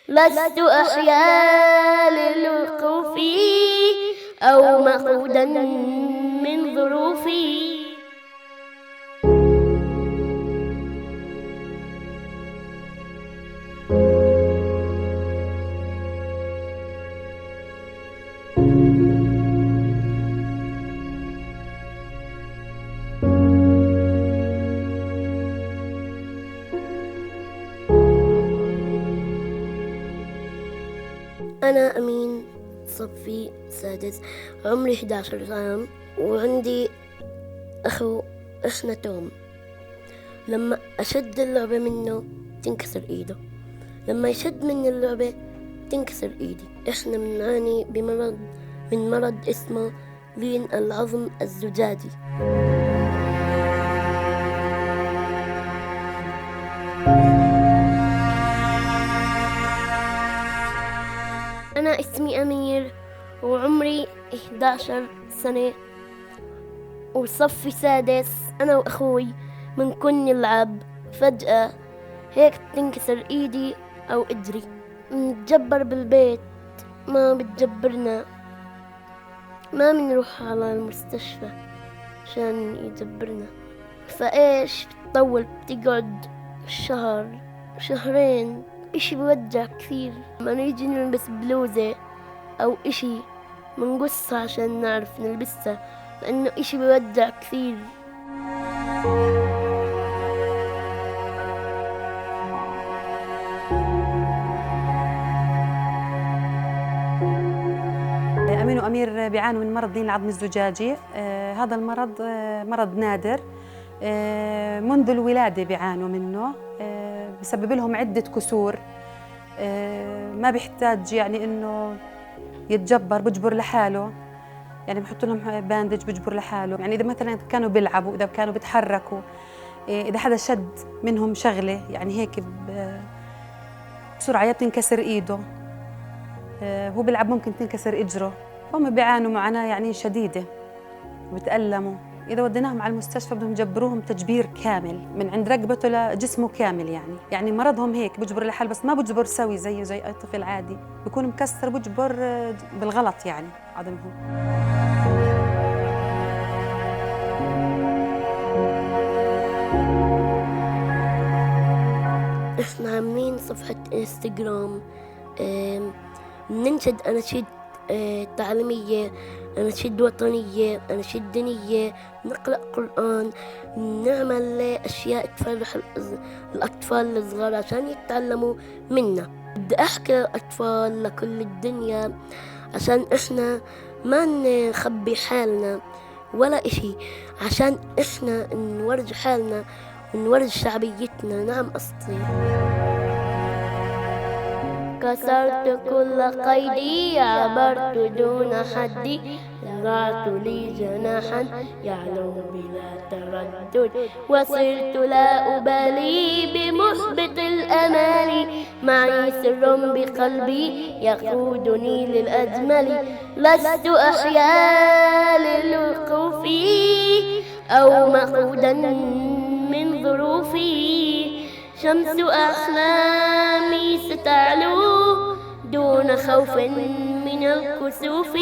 لست أحيا للوقوف أو مقودا من ظروفي. أنا أمين صفي سادس، عمري 11 عام، وعندي أخو إحنا توم. لما أشد اللعبة منه تنكسر إيده، لما يشد مني اللعبة تنكسر إيدي. إحنا بنعاني من مرض اسمه لين العظم الزجاجي. أنا اسمي أمير وعمري 11 سنة وصفي سادس. أنا وأخوي منكن نلعب، فجأة هيك تنكسر إيدي أو إجري. نتجبر بالبيت، ما بتجبرنا، ما بنروح على المستشفى عشان يجبرنا. فإيش بتطول، بتقعد شهر شهرين، إشي بوجع كثير. ما نيجي نلبس بلوزة أو إشي منقصها عشان نعرف نلبسها، لأنه إشي بوجع كثير. أمين وأمير بيعانوا من مرض لين العظم الزجاجي. هذا المرض مرض نادر، منذ الولادة بيعانوا منه. بسبب لهم عدة كسور، ما بيحتاج يعني إنه يتجبر، بجبر لحاله. يعني بحط لهم باندج بجبر لحاله. يعني إذا مثلا كانوا بيلعبوا، إذا كانوا بيتحركوا، إذا حدا شد منهم شغلة يعني هيك بسرعة بتنكسر إيده، هو بيلعب ممكن تنكسر إجره. هم بيعانوا معنا يعني شديدة وبتألموا. إذا وديناهم على المستشفى بدهم يجبروهم تجبير كامل من عند رقبته لجسمه كامل. يعني مرضهم هيك بجبر لحال، بس ما بجبر سوي زي أي طفل عادي، بيكون مكسر بجبر بالغلط يعني عظمهم. إحنا عاملين صفحة إنستغرام، ننشد أناشيد تعليمية، أناشيد وطنية، أناشيد دينية، نقرأ قرآن، نعمل أشياء تفرح الأطفال الصغار عشان يتعلموا منا. بدي أحكي للأطفال لكل الدنيا عشان إحنا ما نخبي حالنا ولا إشي، عشان إحنا نورج حالنا ونورج شعبيتنا. نعم أسطي. كسرت كل قيدي، عبرت دون حدي، زرعت لي جناحا يعلو بلا تردد، وصرت لا أبالي بمحبط الأمال. معي سر بقلبي يقودني للأجمل، لست أحيا للوقوف أو مقودا من ظروفي. شمس أحلامي ستعلو دون خوف من الكسوف.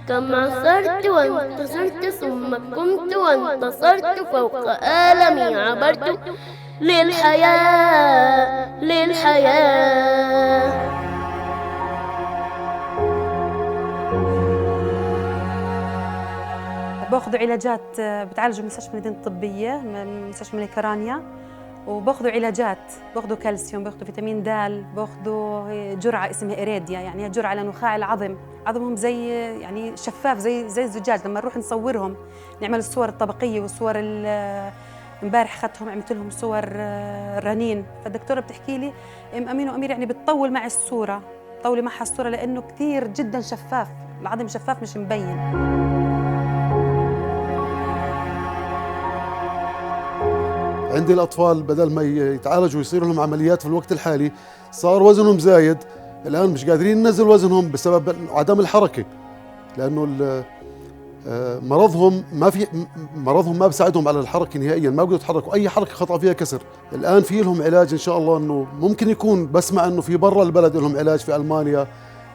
كم عثرت وانتصرت ثم قمت وانتصرت، فوق آلمي عبرت للحياة للحياة. باخذوا علاجات، بتعالجوا من مستشفى المدينة الطبية، من مستشفى ملكرانيا، وباخذوا علاجات، باخذوا كالسيوم، باخذوا فيتامين د، باخذوا جرعة اسمها إيريديا، يعني هي جرعة لنخاع العظم. عظمهم زي يعني شفاف زي الزجاج. لما نروح نصورهم نعمل الصور الطبقية والصور امبارح اخذتهم عملت لهم صور رنين. فالدكتورة بتحكي لي أمين وأمير يعني بتطول معي الصورة، طولي معها الصورة لأنه كثير جدا شفاف، العظم شفاف مش مبين. عندي الأطفال بدل ما يتعالجوا ويصير لهم عمليات في الوقت الحالي، صار وزنهم زايد. الآن مش قادرين ننزل وزنهم بسبب عدم الحركة، لأنه مرضهم ما بيساعدهم على الحركة نهائيا، ما بيقدروا يتحركوا، أي حركة خطأ فيها كسر. الآن في لهم علاج إن شاء الله، إنه ممكن يكون بسمع إنه في برا البلد لهم علاج في ألمانيا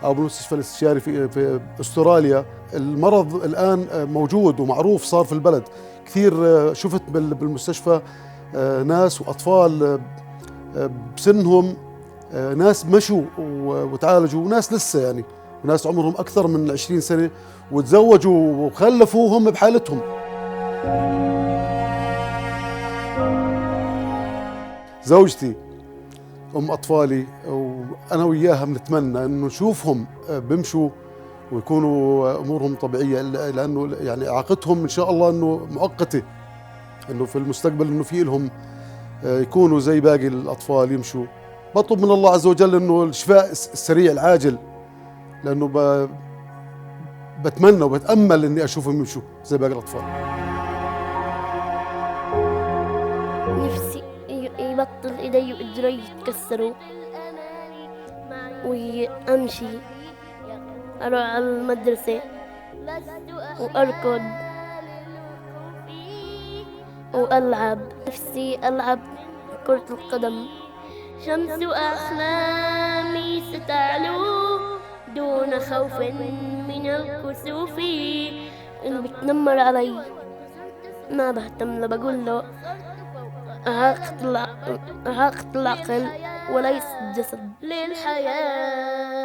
أو بالمستشفى الاستشاري في أستراليا. المرض الآن موجود ومعروف صار في البلد كثير. شفت بالمستشفى ناس وأطفال بسنهم، ناس مشوا وتعالجوا، وناس لسه يعني، وناس عمرهم أكثر من 20 سنة وتزوجوا وخلفوا هم بحالتهم. زوجتي أم أطفالي وأنا وياها بنتمنى إنه نشوفهم بيمشوا ويكونوا أمورهم طبيعية، لأنه يعني إعاقتهم إن شاء الله إنه مؤقتة، إنه في المستقبل إنه في لهم يكونوا زي باقي الأطفال يمشوا. بطلب من الله عز وجل إنه الشفاء السريع العاجل، لأنه بتمنى وبتأمل إني أشوفهم يمشوا زي باقي الأطفال. نفسي يبطل إيدي وإجري يتكسروا وأمشي، أروح على المدرسة وأركض وألعب. نفسي ألعب كرة القدم. شمس أحلامي ستعلو دون خوف من الكسوف. اللي بتنمر علي ما بهتم، لا بقول له إعاقة العقل وليس الجسد. للحياة